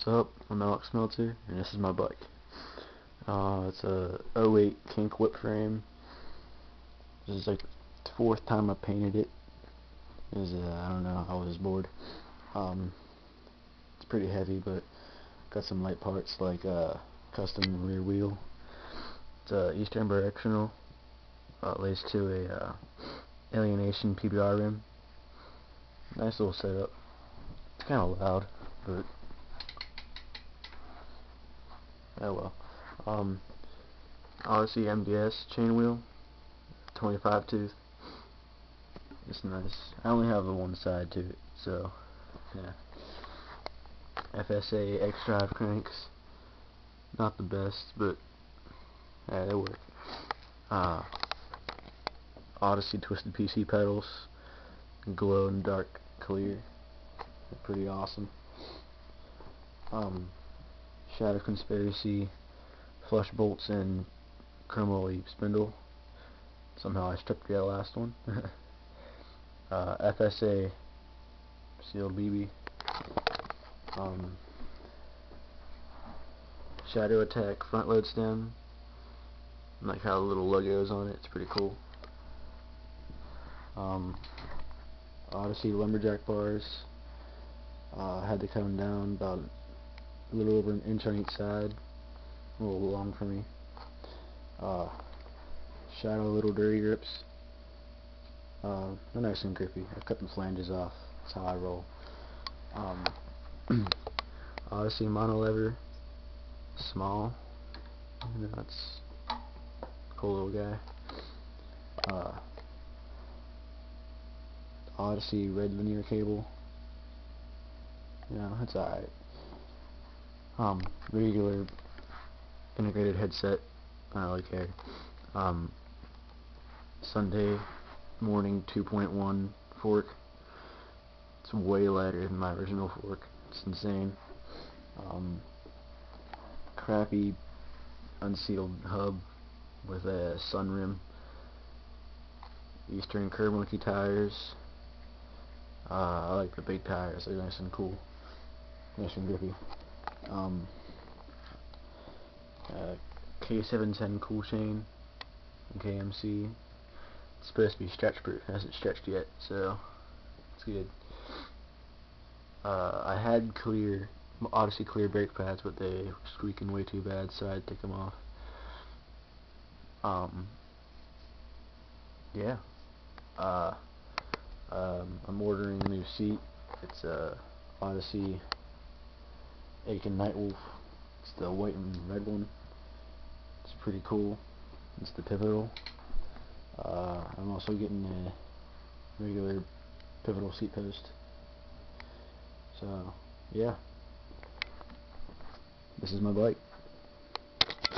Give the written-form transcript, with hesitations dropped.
What's up? I'm Alex Meltzer, and this is my bike. It's a '08 kink whip frame. This is like the fourth time I painted it. I don't know, I was bored. It's pretty heavy, but got some light parts like custom rear wheel. It's Eastern birectional, laced to a alienation PBR rim. Nice little setup. It's kind of loud, but oh well. Odyssey MDS chainwheel, 25 tooth. It's nice. I only have the one side to it, so yeah. FSA X drive cranks, not the best, but yeah, they work. Odyssey twisted PC pedals, glow in dark clear. They're pretty awesome. Shadow Conspiracy flush bolts and chromoly spindle. Somehow I stripped the last one. FSA sealed BB. Shadow Attack front load stem. I like how the little logo's on it. It's pretty cool. Odyssey lumberjack bars. Had to cut them down about a little over an inch on each side. A little long for me. Shadow little dirty grips. They're nice and grippy. I cut the flanges off. That's how I roll. Odyssey monolever, small. That's a cool little guy. Odyssey red linear cable. It's alright. Regular integrated headset. I don't really care. Sunday morning 2.1 fork. It's way lighter than my original fork. It's insane. Crappy unsealed hub with a sun rim. Eastern curb monkey tires. I like the big tires. They're nice and cool. Nice and grippy. K710 kool chain and KMC. It's supposed to be stretch proof. It hasn't stretched yet, so it's good. I had Odyssey clear brake pads, but they were squeaking way too bad, so I had to take them off. Yeah. I'm ordering a new seat. It's Odyssey Aiken Nightwolf. It's the white and red one. It's pretty cool. It's the pivotal. I'm also getting a regular pivotal seat post. So yeah, this is my bike.